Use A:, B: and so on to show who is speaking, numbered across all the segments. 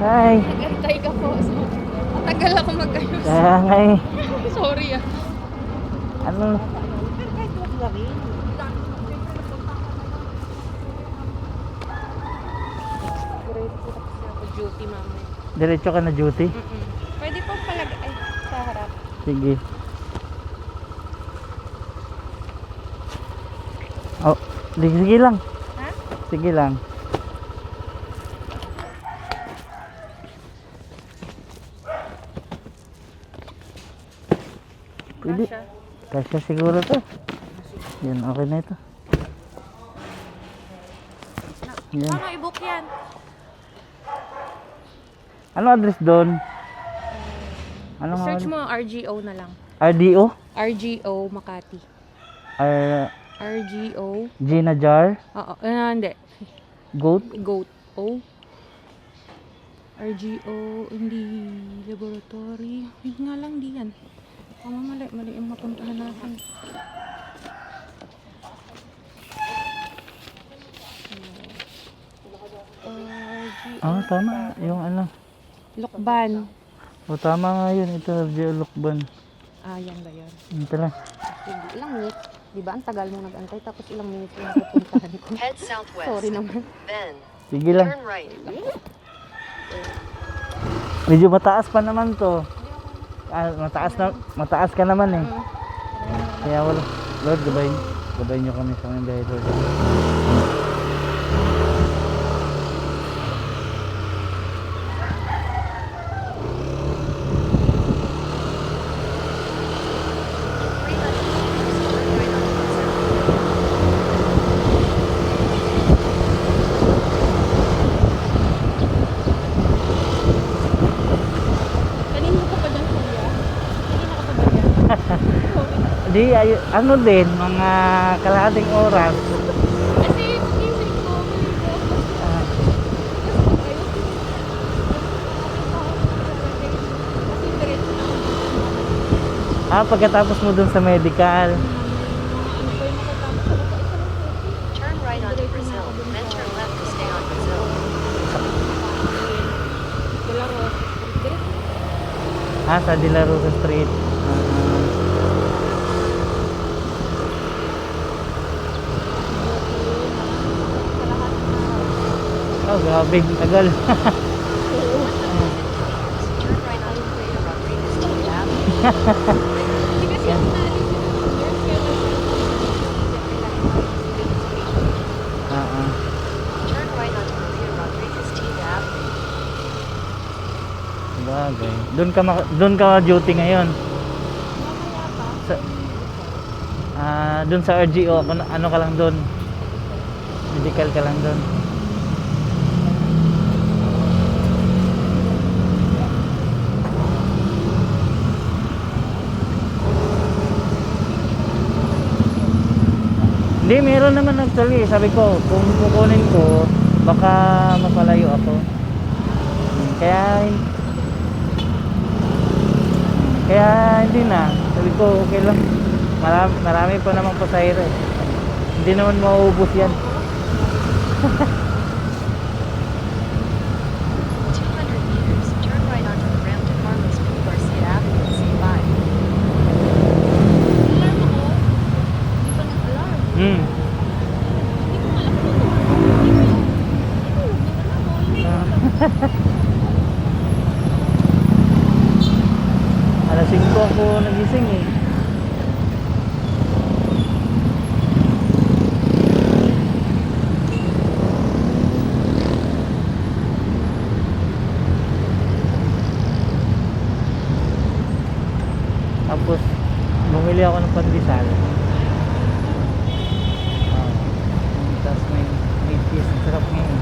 A: Hi.
B: Nag-antay ka po. So, matagal ako mag-ayos.
A: Kaya nga eh.
B: Sorry ah.
A: Ano?
B: Duty mamaya.
A: Diretso ka na duty?
B: Pwede po palag... Ay, sa harap.
A: Sige. Oh, sige lang.
B: Ha?
A: Sige lang. Pwede.
B: Kasha.
A: Kasya siguro to. Yan, okay na ito. Yan.
B: Paano i-book yan?
A: Ano address doon? Ano nga?
B: Search mo RGO na lang.
A: RDO?
B: RGO Makati.
A: R
B: RGO.
A: Gina Jar?
B: Oo. Hindi.
A: Goat?
B: Goat. O. RGO. Hindi. Laboratory. Hindi nga lang di yan. Mali. Mali yung mapuntahan natin. RGO.
A: Ah, tama. Yung ano.
B: Lokban.
A: O, tama nga yun. Ito, RDO Lukban.
B: Ah, yan ba yun?
A: Ito lang.
B: Hindi. Ilang minutes? Di ba ang tagal mo nag-antay tapos ilang minutes yung pupuntahan ko.
C: Head southwest.
B: Sorry naman.
C: Then,
A: Sige lang.
C: turn right.
A: Medyo mataas pa naman to. Ah, mataas ka naman eh. Kaya wala. Lord, gabayin nyo kami sa aming biyahe, Lord.
B: Kanino ka pa dyan, kuya? Kanina ka pa ba dyan?
A: Di, ano din, mga kalahating oras.
B: Kasi isip ko,
A: Ah, pagkatapos mo dun sa medical.
C: Turn right onto Brazil. Then turn left to stay on Brazil.
A: Sa De La Rosa Street. Oh, grabe, tagal.
C: Turn right onto Maria Rodriguez Tea Ave. Turn right onto Maria Rodriguez Tea Ave.
A: Bagay. Doon ka duty ngayon. Sa, doon sa RGO, ano ka lang doon? Medical ka lang doon. Hindi, meron naman actually. Sabi ko, kung kukunin ko, baka mapalayo ako. Kaya hindi na. Sabi ko, okay lang. Marami pa namang pasahero eh. Hindi naman mauubos yan.
C: 200 meters. Turn right onto the ramp to Carlos P. Garcia Avenue and say bye.
A: Hmm. Alas 5 ako nagising eh. Tapos bumili ako ng pandesal. Tapos may cheese. Sarap ngayon.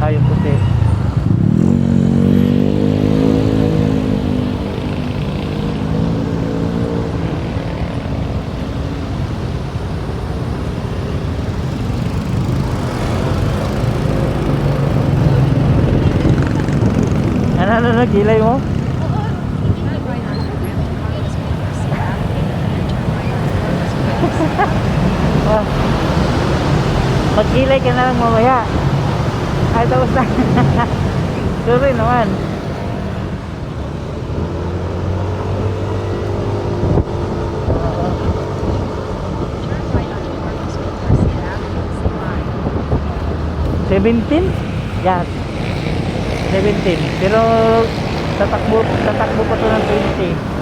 A: Yung puti. Ano na kilay mo?
C: Turn right onto Ramsey Carlos Boulevard, Seattle. Turn right onto Carlos Boulevard, Seattle.
A: Ah. Magkilay ka na lang mamaya. Ay, tapos na. Sorry naman.
C: Turn right onto Carlos Boulevard, Seattle.
A: 17? Yes. 17. Pero tatakbo pa to ng 20.